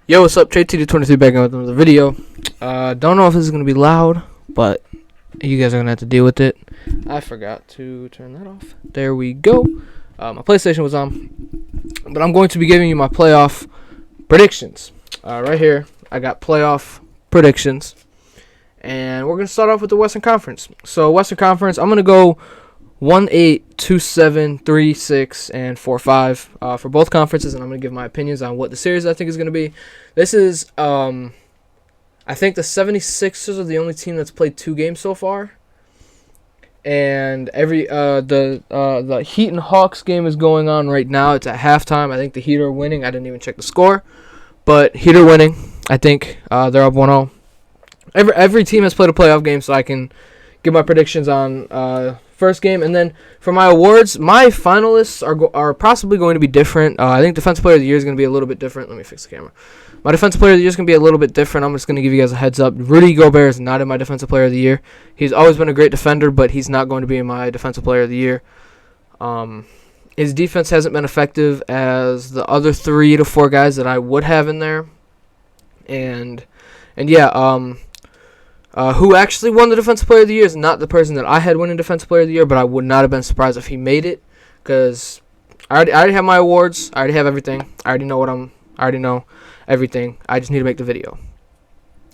Yo, what's up? JTD23 back with another video. Don't know if this is going to be loud, but you guys are going to have to deal with it. I forgot to turn that off. There we go. My PlayStation was on. But I'm going to be giving you my playoff predictions. Right here, I got playoff predictions. And we're going to start off with the Western Conference. So, Western Conference, I'm going to go 1-8, 2-7, 3-6, and 4-5 for both conferences, and I'm going to give my opinions on what the series I think is going to be. This is, I think the 76ers are the only team that's played 2 games so far, and the Heat and Hawks game is going on right now. It's at halftime. I think the Heat are winning. I didn't even check the score, but Heat are winning. I think they're up 1-0. Every team has played a playoff game, so I can give my predictions on first game. And then for my awards, my finalists are possibly going to be different. I think Defensive Player of the Year is going to be a little bit different. Let me fix the camera. My Defensive Player of the Year is going to be a little bit different. I'm just going to give you guys a heads up. Rudy Gobert is not in my Defensive Player of the Year. He's always been a great defender, but he's not going to be in my Defensive Player of the Year. His defense hasn't been effective as the other 3 to 4 guys that I would have in there. And yeah, who actually won the Defensive Player of the Year is not the person that I had winning Defensive Player of the Year, but I would not have been surprised if he made it, because I already have my awards. I already have everything. I already know everything. I just need to make the video.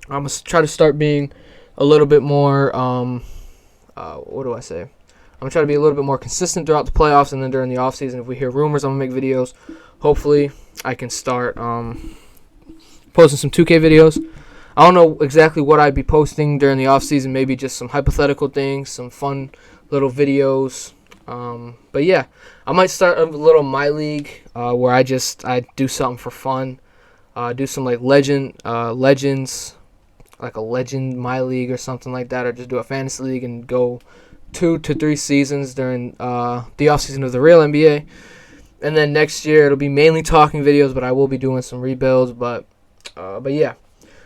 I'm going to try to start being a little bit more, what do I say? I'm going to try to be a little bit more consistent throughout the playoffs, and then during the offseason, if we hear rumors, I'm going to make videos. Hopefully, I can start posting some 2K videos. I don't know exactly what I'd be posting during the offseason. Maybe just some hypothetical things, some fun little videos. But yeah, I might start a little My League where I do something for fun. Do some like legends, like a legend My League or something like that, or just do a fantasy league and go 2 to 3 seasons during the offseason of the real NBA. And then next year it'll be mainly talking videos, but I will be doing some rebuilds. But yeah.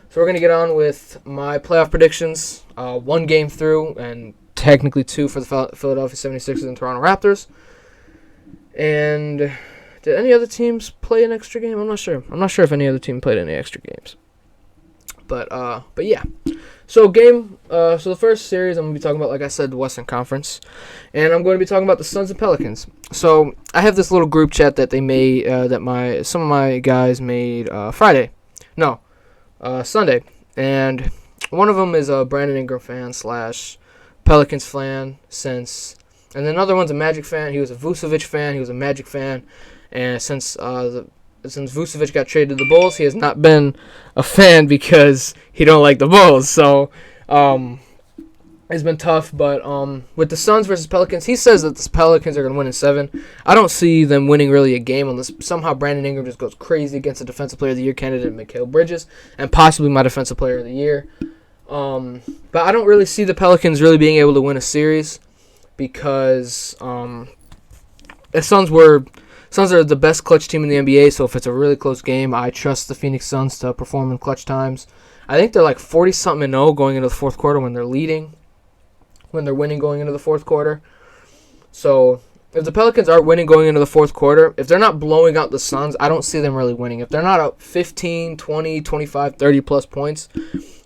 So we're going to get on with my playoff predictions, 1 game through, and technically 2 for the Philadelphia 76ers and Toronto Raptors. And did any other teams play an extra game? I'm not sure. I'm not sure if any other team played any extra games. But yeah. So the first series I'm going to be talking about, like I said, the Western Conference. And I'm going to be talking about the Suns and Pelicans. So I have this little group chat that they made, some of my guys made Sunday, and one of them is a Brandon Ingram fan / Pelicans fan, and then another one's a Magic fan. He was a Vucevic fan. He was a Magic fan, and since Vucevic got traded to the Bulls, he has not been a fan because he don't like the Bulls. So it's been tough, but with the Suns versus Pelicans, he says that the Pelicans are going to win in 7. I don't see them winning really a game unless somehow Brandon Ingram just goes crazy against the Defensive Player of the Year candidate, Mikal Bridges, and possibly my Defensive Player of the Year. But I don't really see the Pelicans really being able to win a series because the Suns are the best clutch team in the NBA, so if it's a really close game, I trust the Phoenix Suns to perform in clutch times. I think they're like 40-something-0 going into the fourth quarter when they're winning going into the fourth quarter. So if the Pelicans aren't winning going into the fourth quarter, if they're not blowing out the Suns, I don't see them really winning. If they're not up 15, 20, 25, 30-plus points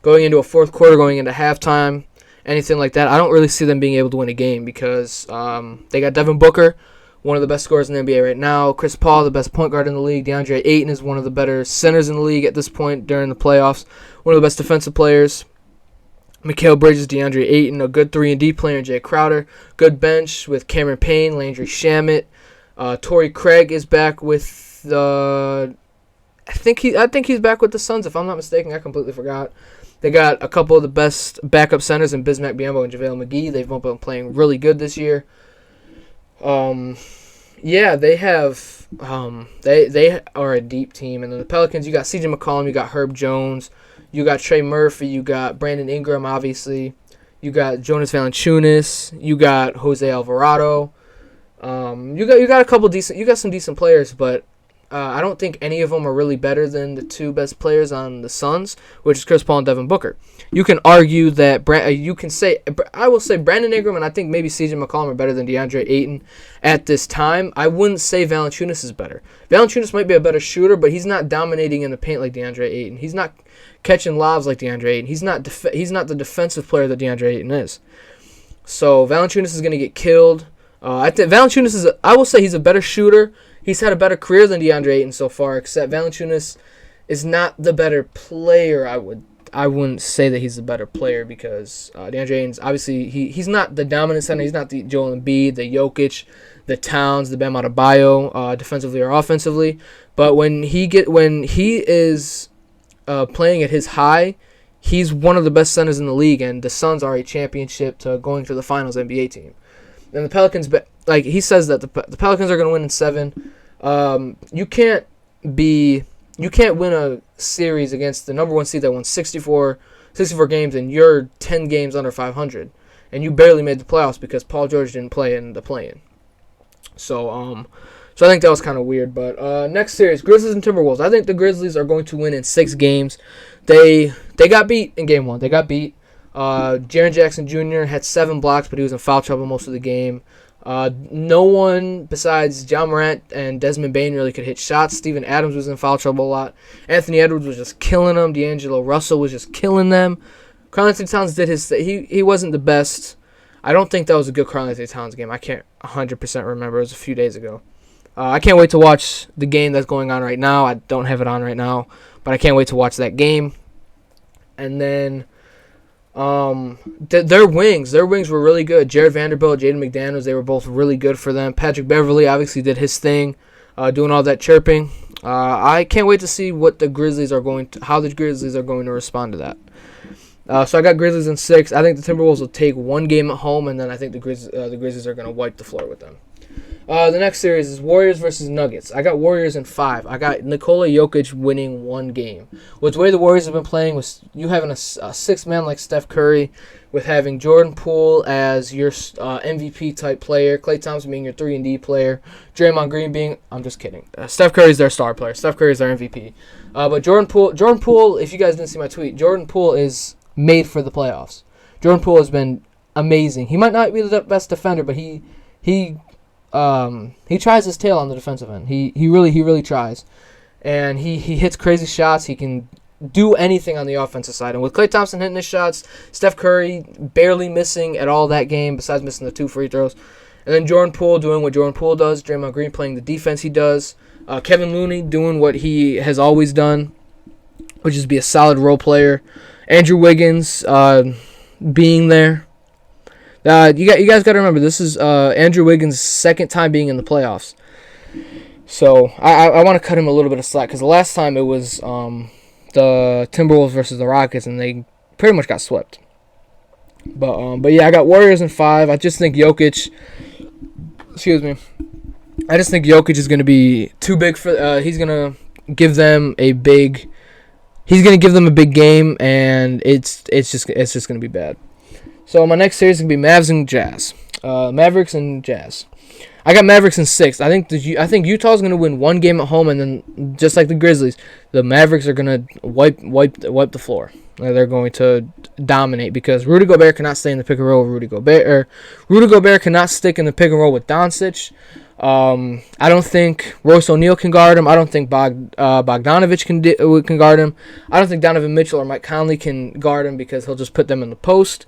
going into a fourth quarter, going into halftime, anything like that, I don't really see them being able to win a game because they got Devin Booker, one of the best scorers in the NBA right now. Chris Paul, the best point guard in the league. DeAndre Ayton is one of the better centers in the league at this point during the playoffs. One of the best defensive players. Mikal Bridges, DeAndre Ayton, a good 3-and-D player, Jay Crowder. Good bench with Cameron Payne, Landry Shamet. Torrey Craig is back with the... I think he's back with the Suns, if I'm not mistaken. I completely forgot. They got a couple of the best backup centers in Bismack Biyombo and JaVale McGee. They've both been playing really good this year. Yeah, they have... They are a deep team. And then the Pelicans, you got CJ McCollum, you got Herb Jones... You got Trey Murphy, you got Brandon Ingram, obviously. You got Jonas Valanciunas, you got Jose Alvarado. You got a couple decent, you got some decent players, but I don't think any of them are really better than the two best players on the Suns, which is Chris Paul and Devin Booker. You can argue that I will say Brandon Ingram and I think maybe CJ McCollum are better than DeAndre Ayton at this time. I wouldn't say Valanciunas is better. Valanciunas might be a better shooter, but he's not dominating in the paint like DeAndre Ayton. He's not catching lobs like DeAndre Ayton. He's not the defensive player that DeAndre Ayton is. So Valanciunas is going to get killed. I think Valanciunas I will say he's a better shooter. He's had a better career than DeAndre Ayton so far, except Valanciunas is not the better player. I wouldn't say that he's the better player because DeAndre Ayton's obviously he's not the dominant center. He's not the Joel Embiid, the Jokic, the Towns, the Bam Adebayo, defensively or offensively. But when he is playing at his high, he's one of the best centers in the league, and the Suns are a championship to going to the finals NBA team. And the Pelicans, like he says that the Pelicans are going to win in 7. You can't win a series against the number 1 seed that won 64 games, and you're 10 games under 500, and you barely made the playoffs because Paul George didn't play in the play-in. So I think that was kind of weird. But next series, Grizzlies and Timberwolves. I think the Grizzlies are going to win in 6 games. They got beat in game 1. They got beat. Jaren Jackson Jr. had 7 blocks, but he was in foul trouble most of the game. No one besides John Morant and Desmond Bane really could hit shots. Steven Adams was in foul trouble a lot. Anthony Edwards was just killing them. D'Angelo Russell was just killing them. Karl-Anthony Towns did his thing. He wasn't the best. I don't think that was a good Karl-Anthony Towns game. I can't 100% remember. It was a few days ago. I can't wait to watch the game that's going on right now. I don't have it on right now, but I can't wait to watch that game. And then their wings were really good. Jared Vanderbilt, Jaden McDaniels, they were both really good for them. Patrick Beverley obviously did his thing, doing all that chirping. I can't wait to see how the Grizzlies are going to respond to that. So I got Grizzlies in 6. I think the Timberwolves will take 1 game at home, and then I think the Grizzlies are going to wipe the floor with them. The next series is Warriors versus Nuggets. I got Warriors in 5. I got Nikola Jokic winning 1 game. With the way the Warriors have been playing, with you having a 6-man like Steph Curry, with having Jordan Poole as your MVP type player, Klay Thompson being your 3-and-D player, Draymond Green being, I'm just kidding. Steph Curry's their star player. Steph Curry's their MVP. But Jordan Poole, if you guys didn't see my tweet, Jordan Poole is made for the playoffs. Jordan Poole has been amazing. He might not be the best defender, but he tries his tail on the defensive end. He really tries, and he hits crazy shots. He can do anything on the offensive side. And with Klay Thompson hitting his shots, Steph Curry barely missing at all that game, besides missing the 2 free throws, and then Jordan Poole doing what Jordan Poole does. Draymond Green playing the defense he does. Kevin Looney doing what he has always done, which is be a solid role player. Andrew Wiggins being there. You guys got to remember, this is Andrew Wiggins' 2nd time being in the playoffs. So I want to cut him a little bit of slack because the last time it was the Timberwolves versus the Rockets, and they pretty much got swept. But yeah, I got Warriors in 5. I just think Jokic. Excuse me. I just think Jokic is going to be too big for. He's going to give them a big. He's going to give them a big game, and it's just going to be bad. So my next series is going to be Mavs and Jazz. Mavericks and Jazz. I got Mavericks in 6. I think Utah's going to win 1 game at home, and then just like the Grizzlies, the Mavericks are going to wipe the floor. They're going to dominate because Rudy Gobert cannot stay in the pick and roll with Rudy Gobert cannot stick in the pick and roll with Doncic. I don't think Royce O'Neal can guard him. I don't think Bogdanovich can guard him. I don't think Donovan Mitchell or Mike Conley can guard him because he'll just put them in the post.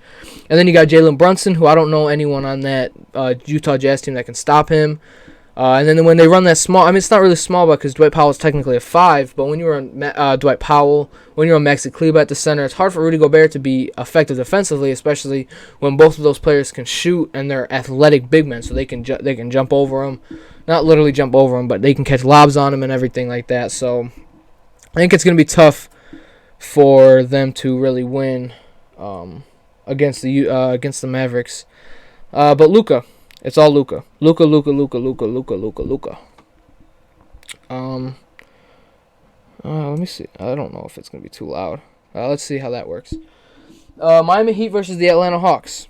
And then you got Jalen Brunson, who I don't know anyone on that Utah Jazz team that can stop him. And then when they run that small, I mean, it's not really small because Dwight Powell is technically a 5, but when you run Dwight Powell, when you run Maxi Kleber at the center, it's hard for Rudy Gobert to be effective defensively, especially when both of those players can shoot and they're athletic big men, so they can jump over them. Not literally jump over them, but they can catch lobs on them and everything like that. So I think it's going to be tough for them to really win against the Mavericks. But Luka. It's all Luka. Luka. Let me see. I don't know if it's going to be too loud. Let's see how that works. Miami Heat versus the Atlanta Hawks.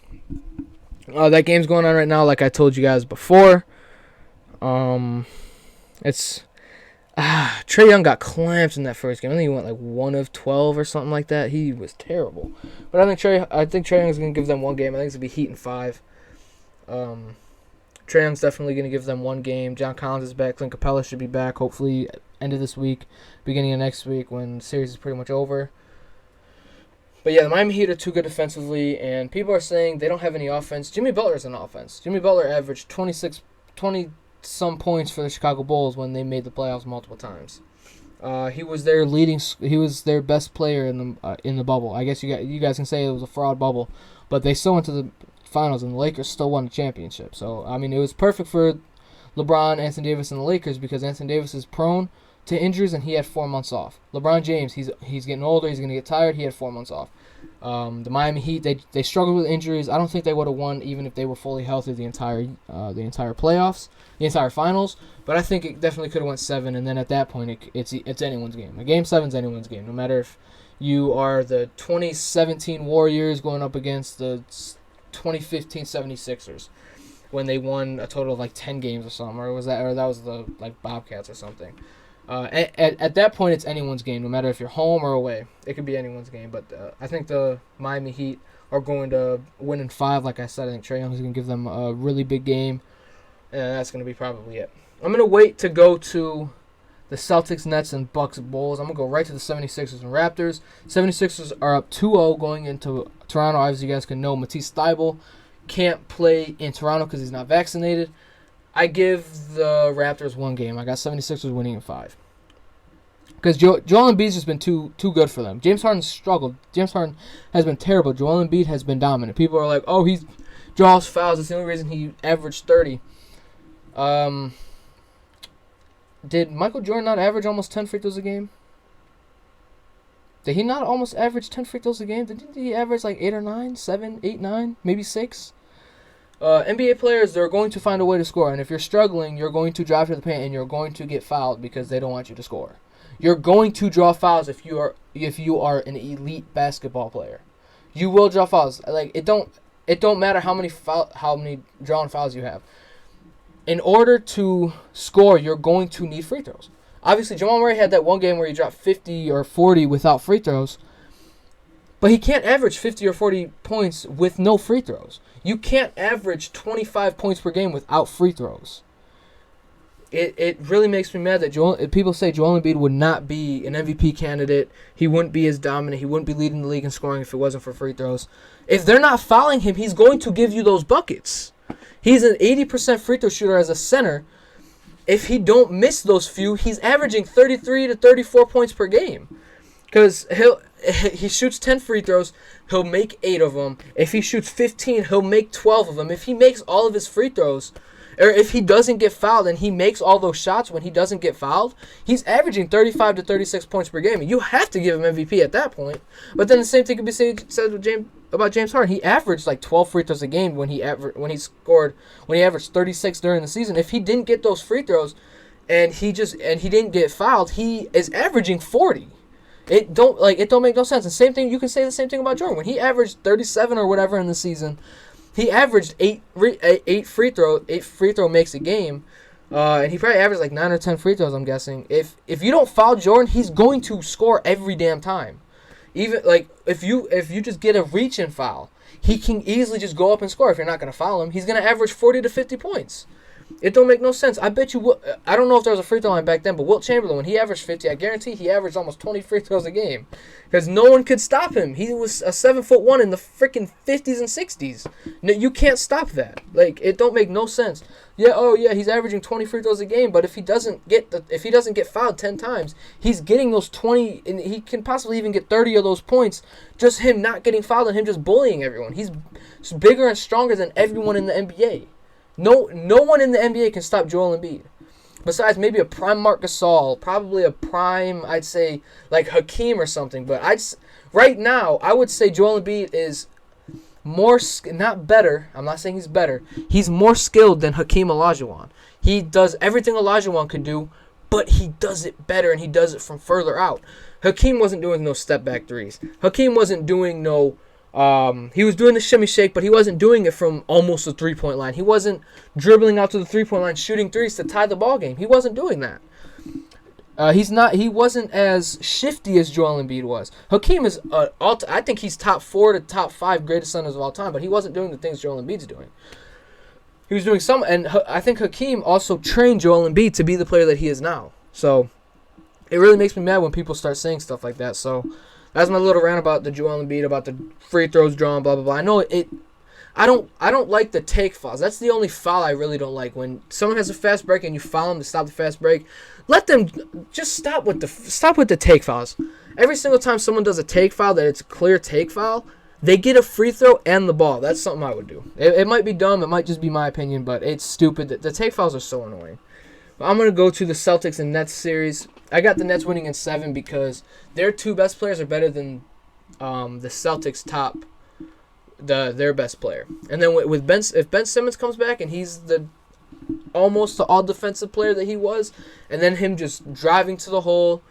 That game's going on right now, like I told you guys before. It's Trae Young got clamped in that first game. I think he went like 1 of 12 or something like that. He was terrible. But I think Trae Young is going to give them one game. I think it's going to be Heat in 5. Trae Young's definitely going to give them one game. John Collins is back. Clint Capella should be back hopefully end of this week, beginning of next week when the series is pretty much over. But yeah, the Miami Heat are too good defensively, and people are saying they don't have any offense. Jimmy Butler is an offense. Jimmy Butler averaged 20-some points for the Chicago Bulls when they made the playoffs multiple times. He was their best player in the bubble. I guess you guys can say it was a fraud bubble, but they still went to the finals, and the Lakers still won the championship. So I mean, it was perfect for LeBron, Anthony Davis, and the Lakers because Anthony Davis is prone to injuries, and he had 4 months off. LeBron James, he's getting older, he's going to get tired, he had 4 months off. The Miami Heat, they struggled with injuries. I don't think they would have won even if they were fully healthy the entire playoffs, the entire finals, but I think it definitely could have went 7, and then at that point, it's anyone's game. A Game 7's anyone's game, no matter if you are the 2017 Warriors going up against the 2015 76ers. When they won a total of like 10 games or something, or that was the like Bobcats or something. At that point, it's anyone's game, no matter if you're home or away. It could be anyone's game, but I think the Miami Heat are going to win in 5. Like I said, I think Trae Young is going to give them a really big game, and that's going to be probably it. I'm going to wait to go to the Celtics, Nets, and Bucks, Bulls. I'm going to go right to the 76ers and Raptors. 76ers are up 2-0 going into Toronto. As you guys can know, Matisse Thybulle can't play in Toronto because he's not vaccinated. I give the Raptors one game. I got 76ers winning in 5. Because Joel Embiid's just been too good for them. James Harden struggled. James Harden has been terrible. Joel Embiid has been dominant. People are like, oh, he draws fouls. It's the only reason he averaged 30. Did Michael Jordan not average almost 10 free throws a game? Did he not almost average 10 free throws a game? Did he average like 8 or 9? 7, 8, 9? Maybe 6? NBA players, they're going to find a way to score. And if you're struggling, you're going to drive to the paint and you're going to get fouled because they don't want you to score. You're going to draw fouls if you are an elite basketball player. You will draw fouls. Like it don't matter how many drawn fouls you have. In order to score, you're going to need free throws. Obviously, Jamal Murray had that one game where he dropped 50 or 40 without free throws. But he can't average 50 or 40 points with no free throws. You can't average 25 points per game without free throws. It really makes me mad that people say Joel Embiid would not be an MVP candidate. He wouldn't be as dominant. He wouldn't be leading the league in scoring if it wasn't for free throws. If they're not fouling him, he's going to give you those buckets. He's an 80% free throw shooter as a center. If he don't miss those few, he's averaging 33 to 34 points per game. Because he shoots 10 free throws, he'll make 8 of them. If he shoots 15, he'll make 12 of them. If he makes all of his free throws, or if he doesn't get fouled and he makes all those shots when he doesn't get fouled, he's averaging 35 to 36 points per game. You have to give him MVP at that point. But then the same thing could be said about James Harden. He averaged like 12 free throws a game when he averaged 36 during the season. If he didn't get those free throws and he didn't get fouled, he is averaging 40. It don't make no sense. And same thing, you can say the same thing about Jordan. When he averaged 37 or whatever in the season, he averaged 8 free throw makes a game, and he probably averaged like 9 or 10 free throws. I'm guessing. If you don't foul Jordan, he's going to score every damn time. Even like if you just get a reach and foul, he can easily just go up and score. If you're not going to foul him, he's going to average 40 to 50 points. It don't make no sense. I bet you. I don't know if there was a free throw line back then, but Wilt Chamberlain, when he averaged 50, I guarantee he averaged almost 20 free throws a game, because no one could stop him. He was a 7'1" in the freaking 50s and 60s. No, you can't stop that. Like it don't make no sense. Yeah, he's averaging 20 free throws a game, but if he doesn't get fouled 10 times, he's getting those 20, and he can possibly even get 30 of those points. Just him not getting fouled and him just bullying everyone. He's bigger and stronger than everyone in the NBA. No one in the NBA can stop Joel Embiid. Besides maybe a prime Marc Gasol, probably a prime, I'd say, like Hakeem or something. But right now, I would say Joel Embiid is more, not better. I'm not saying he's better. He's more skilled than Hakeem Olajuwon. He does everything Olajuwon could do, but he does it better, and he does it from further out. Hakeem wasn't doing no step-back threes. Hakeem wasn't doing no... he was doing the shimmy shake, but he wasn't doing it from almost the three-point line. He wasn't dribbling out to the three-point line, shooting threes to tie the ball game. He wasn't doing that. He's not. He wasn't as shifty as Joel Embiid was. Hakeem is. I think he's top 4 to top 5 greatest centers of all time. But he wasn't doing the things Joel Embiid's doing. He was doing some, and I think Hakeem also trained Joel Embiid to be the player that he is now. So it really makes me mad when people start saying stuff like that. So that's my little rant about the Joel Embiid, about the free throws drawn, blah blah blah. I know it. I don't like the take fouls. That's the only foul I really don't like. When someone has a fast break and you foul them to stop the fast break, let them just stop with the take fouls. Every single time someone does a take foul that it's a clear take foul, they get a free throw and the ball. That's something I would do. It might be dumb. It might just be my opinion, but it's stupid. The take fouls are so annoying. But I'm going to go to the Celtics and Nets series. I got the Nets winning in 7 because their 2 best players are better than the Celtics' their best player. And then with if Ben Simmons comes back and he's the almost the all defensive player that he was, and then him just driving to the hole,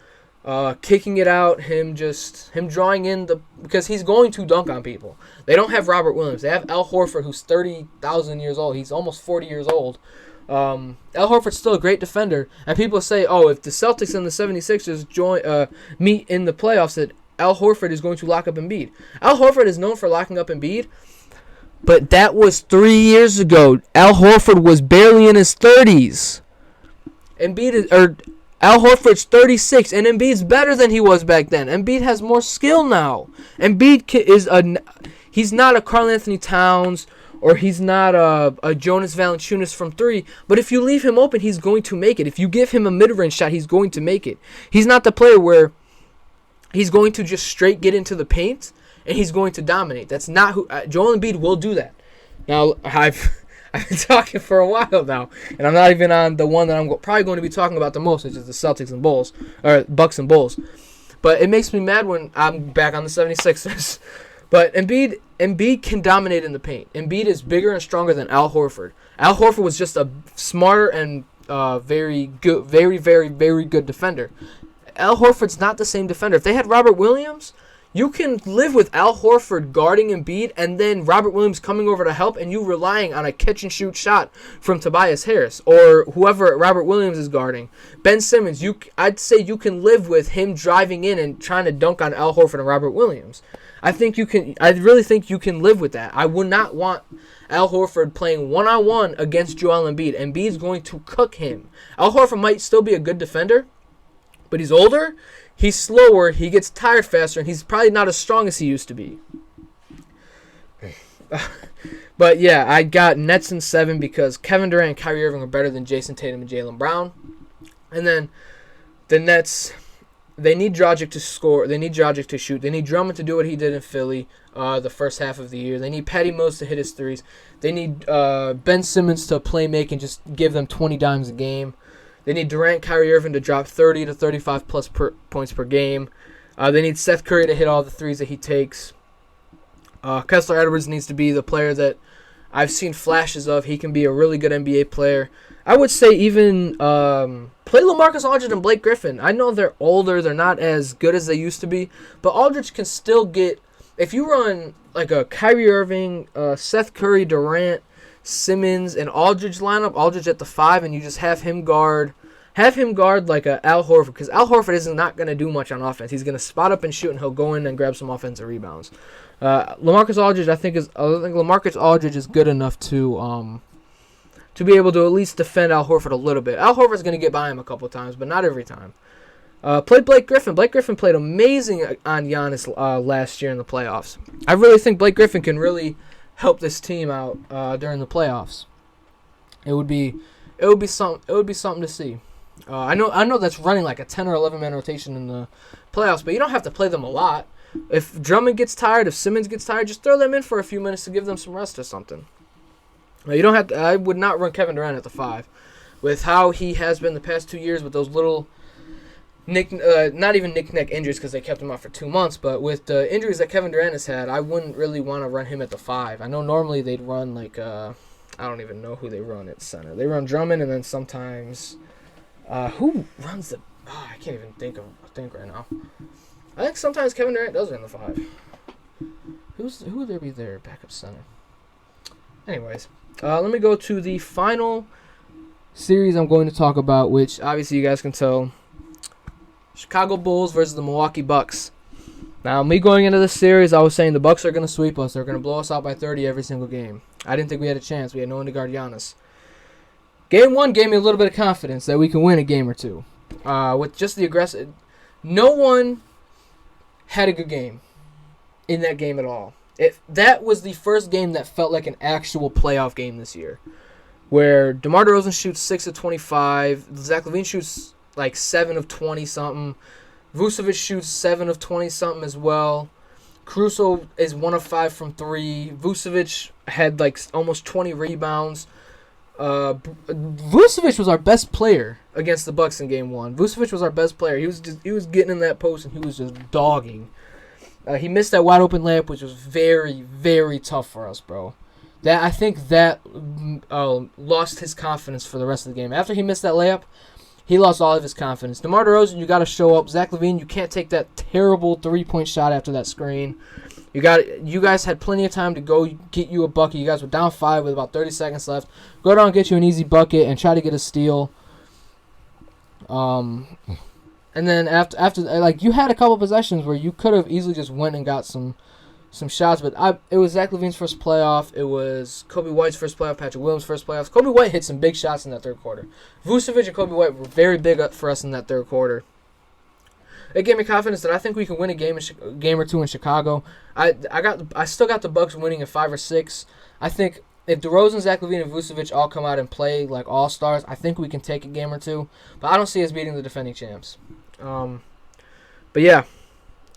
kicking it out, him drawing in because he's going to dunk on people. They don't have Robert Williams. They have Al Horford, who's 30,000 years old. He's almost 40 years old. Al Horford's still a great defender, and people say, oh, if the Celtics and the 76ers meet in the playoffs, that Al Horford is going to lock up Embiid. Al Horford is known for locking up Embiid, but that was 3 years ago. Al Horford was barely in his 30s. Al Horford's 36, and Embiid's better than he was back then. Embiid has more skill now. Embiid he's not a Karl Anthony Towns, or he's not a Jonas Valanciunas from 3, but if you leave him open, he's going to make it. If you give him a mid-range shot, he's going to make it. He's not the player where he's going to just straight get into the paint and he's going to dominate. That's not who Joel Embiid will do that. Now, I've been talking for a while now, and I'm not even on the one that I'm probably going to be talking about the most, which is the Celtics and Bulls, or Bucks and Bulls. But it makes me mad when I'm back on the 76ers. But Embiid can dominate in the paint. Embiid is bigger and stronger than Al Horford. Al Horford was just a smarter and very good, very, very, very good defender. Al Horford's not the same defender. If they had Robert Williams, you can live with Al Horford guarding Embiid and then Robert Williams coming over to help and you relying on a catch-and-shoot shot from Tobias Harris or whoever Robert Williams is guarding. Ben Simmons, I'd say you can live with him driving in and trying to dunk on Al Horford and Robert Williams. I really think you can live with that. I would not want Al Horford playing one-on-one against Joel Embiid. Embiid's going to cook him. Al Horford might still be a good defender, but he's older, he's slower, he gets tired faster, and he's probably not as strong as he used to be. But yeah, I got Nets in 7 because Kevin Durant and Kyrie Irving are better than Jason Tatum and Jaylen Brown. And then the Nets, they need Dragic to score. They need Dragic to shoot. They need Drummond to do what he did in Philly the first half of the year. They need Patty Mills to hit his threes. They need Ben Simmons to play make and just give them 20 dimes a game. They need Durant, Kyrie Irving to drop 30 to 35 plus points per game. They need Seth Curry to hit all the threes that he takes. Kessler Edwards needs to be the player that I've seen flashes of. He can be a really good NBA player. I would say even play Lamarcus Aldridge and Blake Griffin. I know they're older. They're not as good as they used to be. But Aldridge can still get... If you run like a Kyrie Irving, Seth Curry, Durant, Simmons, and Aldridge lineup, Aldridge at the 5, and you just have him guard like a Al Horford, because Al Horford is not going to do much on offense. He's going to spot up and shoot, and he'll go in and grab some offensive rebounds. Lamarcus Aldridge, I think Lamarcus Aldridge is good enough to be able to at least defend Al Horford a little bit. Al Horford's going to get by him a couple of times, but not every time. Played Blake Griffin. Blake Griffin played amazing on Giannis last year in the playoffs. I really think Blake Griffin can really help this team out during the playoffs. It would be something to see. I know that's running like a 10 or 11 man rotation in the playoffs, but you don't have to play them a lot. If Drummond gets tired, if Simmons gets tired, just throw them in for a few minutes to give them some rest or something. You don't have to. I would not run Kevin Durant at the 5, with how he has been the past 2 years with those little not even knick-knack injuries because they kept him out for 2 months, but with the injuries that Kevin Durant has had, I wouldn't really want to run him at the 5. I know normally they'd run like I don't even know who they run at center. They run Drummond, and then sometimes who runs the? I can't even think right now. I think sometimes Kevin Durant does run the 5. Who would there be their backup center? Anyways, let me go to the final series I'm going to talk about, which obviously you guys can tell Chicago Bulls versus the Milwaukee Bucks. Now, me going into this series, I was saying the Bucks are going to sweep us. They're going to blow us out by 30 every single game. I didn't think we had a chance. We had no one to guard Giannis. Game 1 gave me a little bit of confidence that we can win a game or two. With just the aggressive... No one had a good game in that game at all. That was the first game that felt like an actual playoff game this year, where DeMar DeRozan shoots 6 of 25, Zach LaVine shoots like 7 of 20-something, Vucevic shoots 7 of 20-something as well, Caruso is 1 of 5 from 3, Vucevic had like almost 20 rebounds. Vucevic was our best player against the Bucks in Game 1. Vucevic was our best player. He was getting in that post and he was just dogging. He missed that wide open layup, which was very, very tough for us, bro. I think that lost his confidence for the rest of the game. After he missed that layup, he lost all of his confidence. DeMar DeRozan, you got to show up. Zach LaVine, you can't take that terrible 3-point shot after that screen. You guys had plenty of time to go get you a bucket. You guys were down 5 with about 30 seconds left. Go down and get you an easy bucket and try to get a steal. And then after like you had a couple possessions where you could have easily just went and got some shots, but it was Zach LaVine's first playoff. It was Kobe White's first playoff. Patrick Williams' first playoffs. Kobe White hit some big shots in that third quarter. Vucevic and Kobe White were very big up for us in that third quarter. It gave me confidence that I think we can win a game or two in Chicago. I still got the Bucks winning in 5 or 6. I think if DeRozan, Zach LaVine, and Vucevic all come out and play like all-stars, I think we can take a game or two. But I don't see us beating the defending champs. But yeah,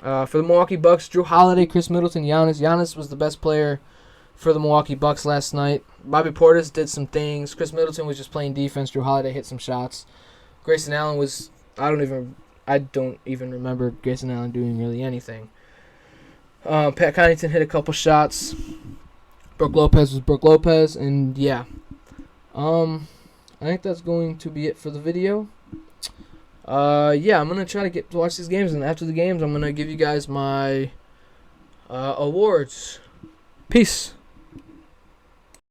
for the Milwaukee Bucks, Drew Holiday, Chris Middleton, Giannis. Giannis was the best player for the Milwaukee Bucks last night. Bobby Portis did some things. Chris Middleton was just playing defense. Drew Holiday hit some shots. Grayson Allen was I don't even remember Grayson Allen doing really anything. Pat Connaughton hit a couple shots. Brook Lopez was Brook Lopez, and yeah. I think that's going to be it for the video. Yeah, I'm gonna try to get to watch these games, and after the games, I'm gonna give you guys my awards. Peace.